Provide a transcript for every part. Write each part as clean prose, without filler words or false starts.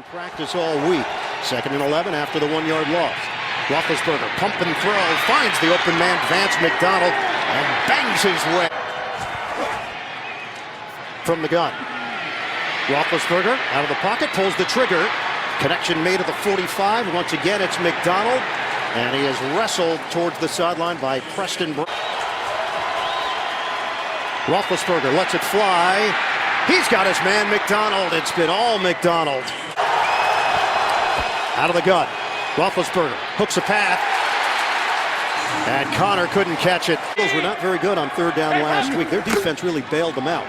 in practice all week. 2nd and 11 after the 1-yard loss. Roethlisberger, pump and throw, finds the open man, Vance McDonald, and bangs his way from the gun. Roethlisberger out of the pocket, pulls the trigger. Connection made at the 45. Once again, it's McDonald, and he is wrestled towards the sideline by Preston. Roethlisberger lets it fly. He's got his man McDonald. It's been all McDonald. Out of the gun. Roethlisberger hooks a path. And Connor couldn't catch it. Those were not very good on 3rd down last week. Their defense really bailed them out.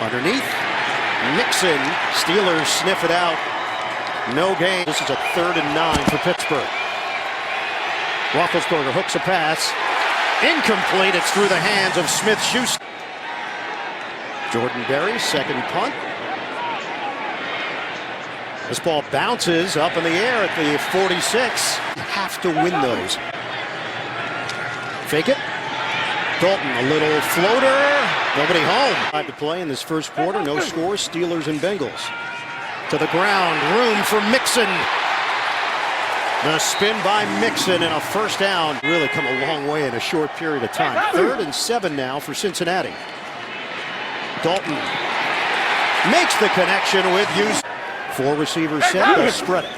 Underneath. Mixon. Steelers sniff it out. No gain. This is a 3rd and 9 for Pittsburgh. Roethlisberger hooks a pass. Incomplete. It's through the hands of Smith-Schuster. Jordan Berry, second punt. This ball bounces up in the air at the 46. You have to win those. Fake it. Dalton, a little floater. Nobody home. 5 to play in this first quarter. No score. Steelers and Bengals. To the ground. Room for Mixon. The spin by Mixon and a first down. Really come a long way in a short period of time. 3rd and 7 now for Cincinnati. Dalton makes the connection with Hughes. 4 receivers set. They'll spread it.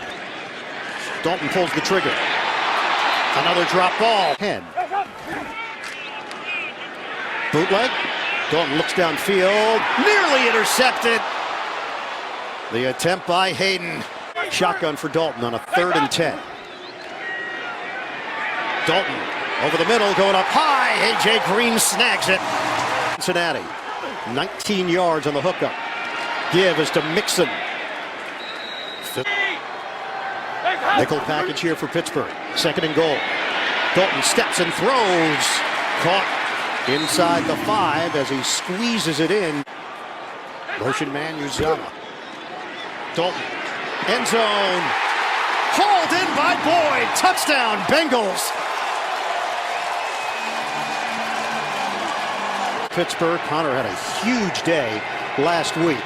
Dalton pulls the trigger. Another drop ball. 10. Bootleg. Dalton looks downfield. Nearly intercepted. The attempt by Hayden. Shotgun for Dalton on a 3rd and 10. Dalton over the middle, going up high. A.J. Green snags it. Cincinnati, 19 yards on the hookup. Give is to Mixon. Nickel package here for Pittsburgh. 2nd and goal. Dalton steps and throws. Caught inside the 5 as he squeezes it in. Motion man Uzama. Dalton. End zone. Hauled in by Boyd. Touchdown, Bengals. Pittsburgh. Connor had a huge day last week.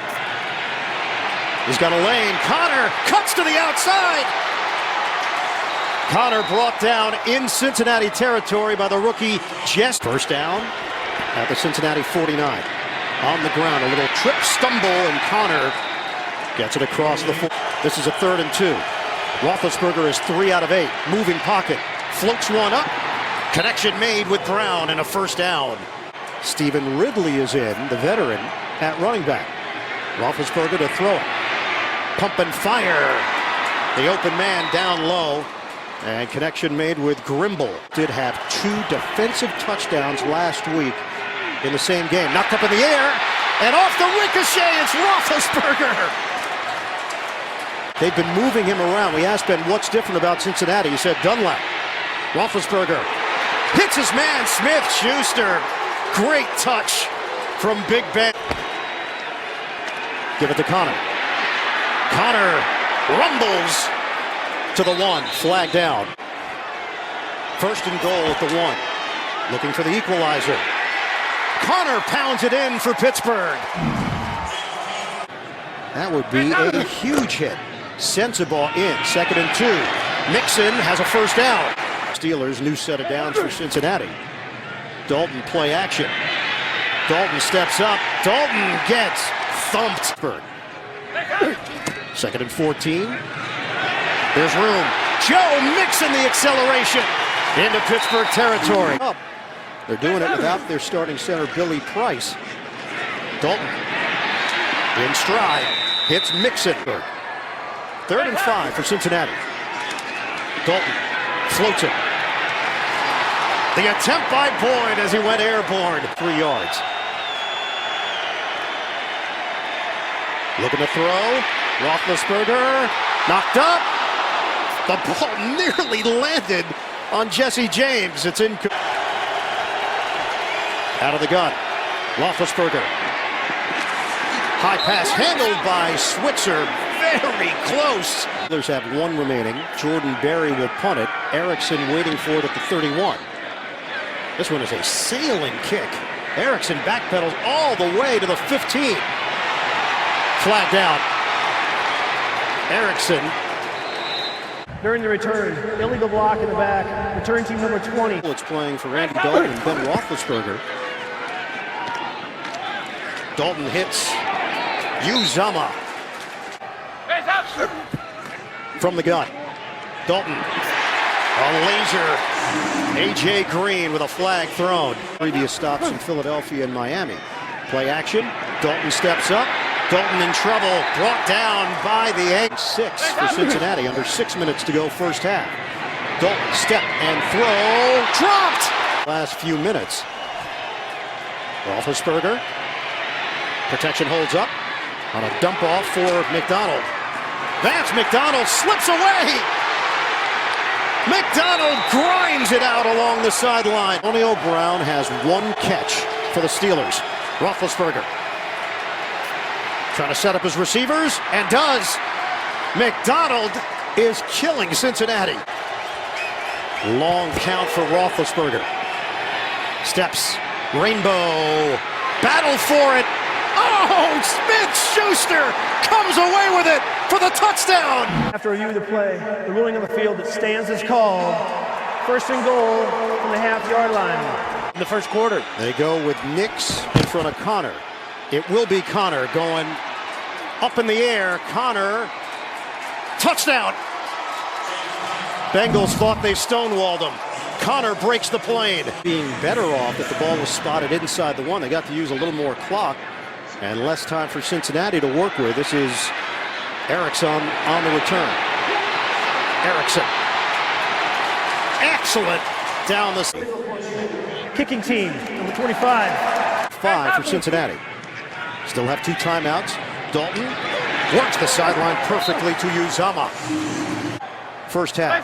He's got a lane. Connor cuts to the outside. Connor brought down in Cincinnati territory by the rookie Jess. First down at the Cincinnati 49. On the ground, a little trip, stumble, and Connor gets it across the 4. This is a 3rd and 2. Roethlisberger is 3 out of 8. Moving pocket. Floats one up. Connection made with Brown and a first down. Stephen Ridley is in, the veteran, at running back. Roethlisberger to throw it. Pump and fire. The open man down low. And connection made with Grimble. Did have 2 defensive touchdowns last week in the same game. Knocked up in the air. And off the ricochet, it's Roethlisberger. They've been moving him around. We asked Ben what's different about Cincinnati. He said Dunlap. Roethlisberger hits his man Smith-Schuster. Great touch from Big Ben. Give it to Connor. Connor rumbles to the 1. Flag down. 1st and goal at the 1. Looking for the equalizer. Connor pounds it in for Pittsburgh. That would be a huge hit. Sends the ball in. 2nd and 2. Mixon has a first down. Steelers, new set of downs for Cincinnati. Dalton play action. Dalton steps up. Dalton gets thumped. 2nd and 14. There's room. Joe Mixon the acceleration into Pittsburgh territory. Up. They're doing it without their starting center, Billy Price. Dalton in stride. Hits Mixon. 3rd and 5 for Cincinnati. Dalton floats it. The attempt by Boyd as he went airborne. 3 yards. Looking to throw. Roethlisberger knocked up. The ball nearly landed on Jesse James. It's in. Out of the gun. Roethlisberger. High pass handled by Switzer. Very close. Others have 1 remaining. Jordan Berry will punt it. Erickson waiting for it at the 31. This one is a sailing kick. Erickson backpedals all the way to the 15. Flag down. Erickson. During the return, illegal block in the back, return team number 20. It's playing for Randy Dalton and Ben Roethlisberger. Dalton hits Uzomah from the gun. Dalton, a laser. A.J. Green with a flag thrown. Previous stops in Philadelphia and Miami. Play action. Dalton steps up. Dalton in trouble. Brought down by the 8-6 for Cincinnati. Under 6 minutes to go first half. Dalton step and throw. Dropped! Last few minutes. Roethlisberger. Protection holds up on a dump off for McDonald. Vance McDonald slips away. McDonald grinds it out along the sideline. Antonio Brown has one catch for the Steelers. Roethlisberger trying to set up his receivers, and does. McDonald is killing Cincinnati. Long count for Roethlisberger. Steps, rainbow, battle for it. Oh, Smith-Schuster comes away with it for the touchdown. After review of the play, the ruling on the field that stands is called. First and goal from the half-yard line. In the first quarter. They go with Nix in front of Connor. It will be Connor going up in the air. Connor, touchdown. Bengals thought they stonewalled him. Connor breaks the plane. Being better off if the ball was spotted inside the one. They got to use a little more clock and less time for Cincinnati to work with. This is Erickson on the return. Erickson. Excellent down the... Kicking team, number 25. 5 for Cincinnati. Still have 2 timeouts. Dalton works the sideline perfectly to Uzomah. First half,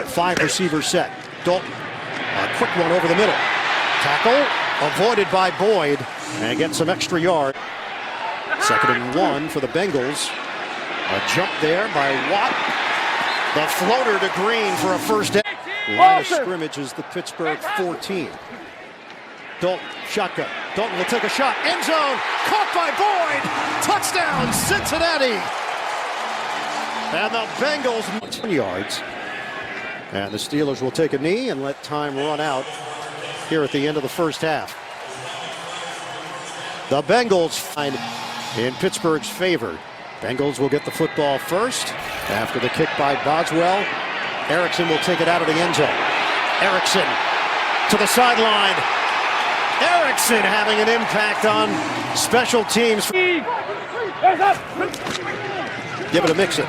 5 receivers set. Dalton, a quick one over the middle. Tackle avoided by Boyd and gets some extra yard. 2nd and 1 for the Bengals. A jump there by Watt. The floater to Green for a first down. Line of scrimmage is the Pittsburgh 14. Dalton, shotgun. Dalton will take a shot. End zone. Caught by Boyd. Touchdown, Cincinnati. And the Bengals 10 yards. And the Steelers will take a knee and let time run out here at the end of the first half. The Bengals find in Pittsburgh's favor. Bengals will get the football first. After the kick by Boswell, Erickson will take it out of the end zone. Erickson to the sideline. Erickson having an impact on special teams. Give it to Mixon.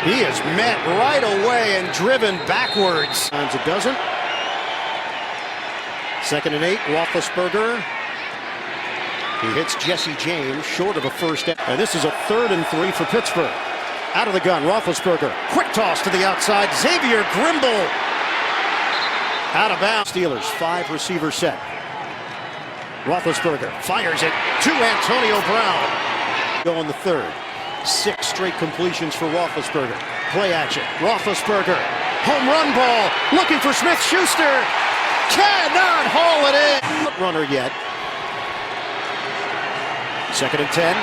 He is met right away and driven backwards. Times it doesn't. 2nd and 8, Roethlisberger. He hits Jesse James short of a first down. And this is a 3rd and 3 for Pittsburgh. Out of the gun, Roethlisberger. Quick toss to the outside. Xavier Grimble. Out of bounds. Steelers, 5 receiver set. Roethlisberger fires it to Antonio Brown. Go in the 3rd. 6 straight completions for Roethlisberger. Play action. Roethlisberger. Home run ball. Looking for Smith-Schuster. Cannot haul it in. Not runner yet. 2nd and 10.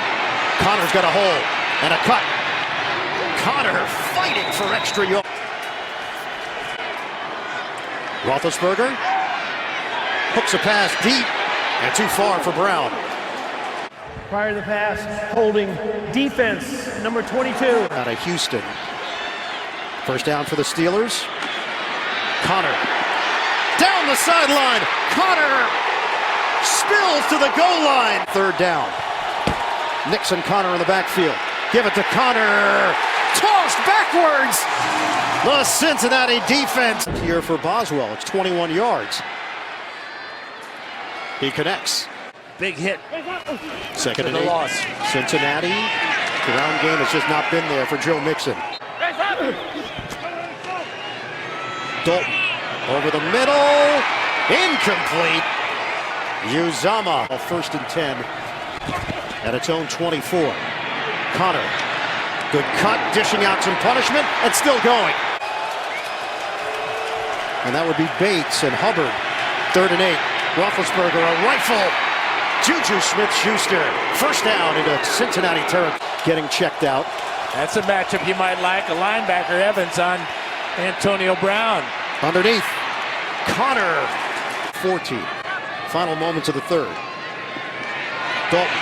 Connor's got a hole and a cut. Connor fighting for extra yards. Roethlisberger hooks a pass deep and too far for Brown. Prior to the pass, holding defense, number 22. Out of Houston. First down for the Steelers. Connor down the sideline. Connor spills to the goal line. 3rd down. Nixon, Connor in the backfield. Give it to Connor. Tossed backwards. The Cincinnati defense. Here for Boswell. It's 21 yards. He connects. Big hit. 2nd and 8. Cincinnati. Ground game has just not been there for Joe Mixon. Dalton over the middle. Incomplete. Uzomah. 1st and 10 at its own 24. Connor. Good cut, dishing out some punishment, and still going. And that would be Bates and Hubbard. 3rd and 8. Roethlisberger, a rifle. Juju Smith-Schuster. First down into Cincinnati territory. Getting checked out. That's a matchup you might like. A linebacker, Evans, on Antonio Brown. Underneath, Connor, 14. Final moments of the third. Dalton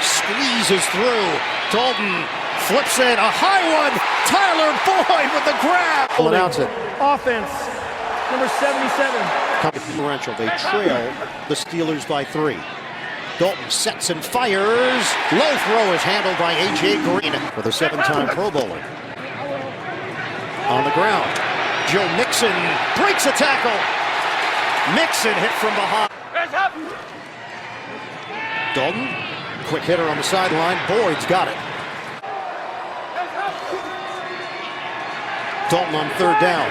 squeezes through. Dalton flips it, a high one. Tyler Boyd with the grab. We'll announce it. Offense, number 77. Differential. They trail the Steelers by 3. Dalton sets and fires. Low throw is handled by A.J. Green for the 7-time Pro Bowler. On the ground, Joe Mixon breaks a tackle. Mixon hit from behind. Dalton, quick hitter on the sideline. Boyd's got it. Dalton on 3rd down.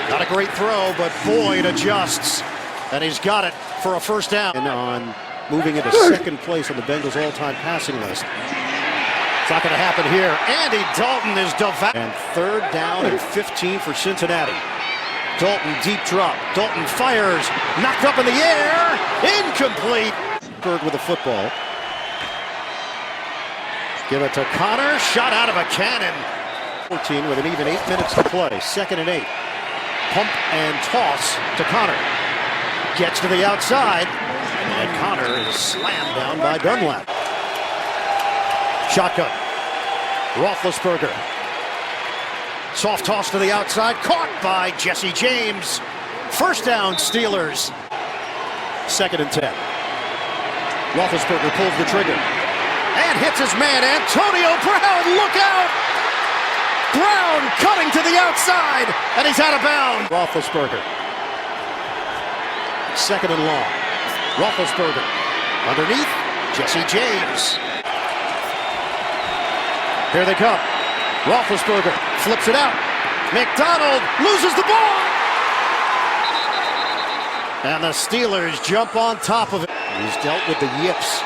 Not a great throw, but Boyd adjusts. And he's got it for a 1st down. And on moving into 2nd place on the Bengals all-time passing list. It's not going to happen here. Andy Dalton is devoured. And 3rd down and 15 for Cincinnati. Dalton deep drop. Dalton fires. Knocked up in the air. Incomplete. Bird with the football. Give it to Connor. Shot out of a cannon. 14 with an even 8 minutes to play. 2nd and 8. Pump and toss to Connor. Gets to the outside. And Connor is slammed down by Dunlap. Shotgun. Roethlisberger. Soft toss to the outside. Caught by Jesse James. 1st down Steelers. 2nd and 10. Roethlisberger pulls the trigger. And hits his man, Antonio Brown. Look out! Brown cutting to the outside. And he's out of bounds. Roethlisberger. 2nd and long. Roethlisberger. Underneath, Jesse James. Here they come. Roethlisberger flips it out. McDonald loses the ball. And the Steelers jump on top of it. He's dealt with the yips.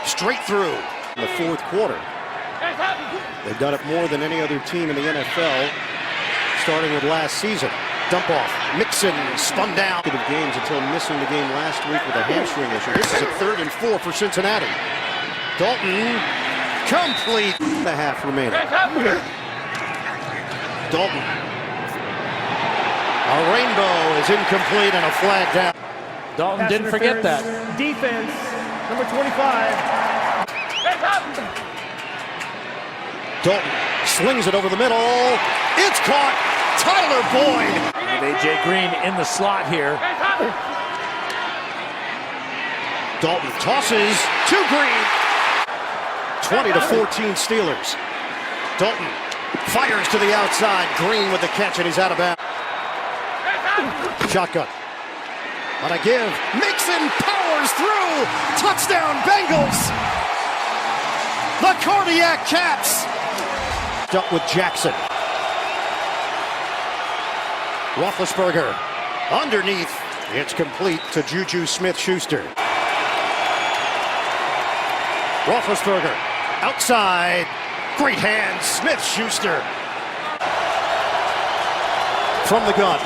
Straight through in the 4th quarter. They've done it more than any other team in the NFL, starting with last season. Dump off. Mixon spun down. Games until missing the game last week with a hamstring issue. This is a 3rd and 4 for Cincinnati. Dalton, complete. The half remaining. Dalton. A rainbow is incomplete and a flag down. Dalton didn't forget that. Defense, number 25. Dalton slings it over the middle. It's caught. Tyler Boyd. With A.J. Green in the slot here. Dalton tosses to Green. 20-14 Steelers. Dalton fires to the outside. Green with the catch, and he's out of bounds. Shotgun. On a give. Mixon powers through. Touchdown Bengals. The Cardiac Cats. Up with Jackson. Roethlisberger underneath. It's complete to Juju Smith-Schuster. Roethlisberger outside. Great hands. Smith-Schuster from the gun.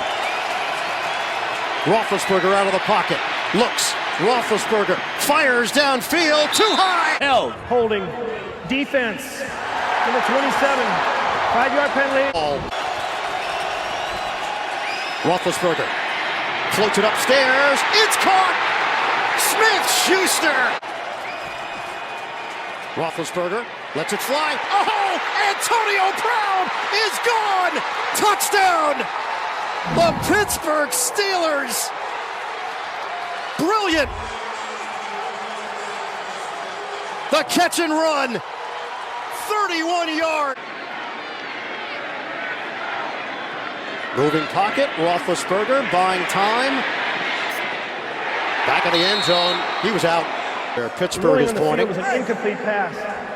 Roethlisberger out of the pocket. Looks. Roethlisberger fires downfield. Too high. Held. Holding. Defense, number 27. 5-yard penalty. Ball. Roethlisberger floats it upstairs. It's caught. Smith-Schuster. Roethlisberger lets it fly. Oh, Antonio Brown is gone. Touchdown. The Pittsburgh Steelers. Brilliant. The catch and run. 31 yards. Moving pocket, Roethlisberger buying time. Back of the end zone, he was out. There, Pittsburgh is pointing. It was an incomplete pass.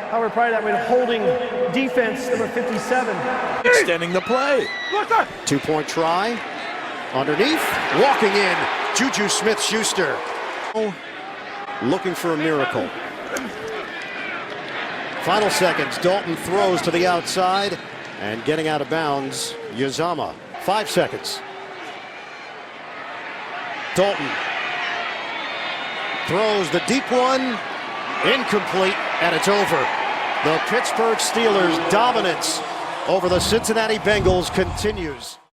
However, prior to that, we had holding defense, number 57. Extending the play. 2-point try. Underneath, walking in, Juju Smith-Schuster. Looking for a miracle. Final seconds, Dalton throws to the outside and getting out of bounds, Uzomah. 5 seconds. Dalton throws the deep one, incomplete. And it's over. The Pittsburgh Steelers' dominance over the Cincinnati Bengals continues.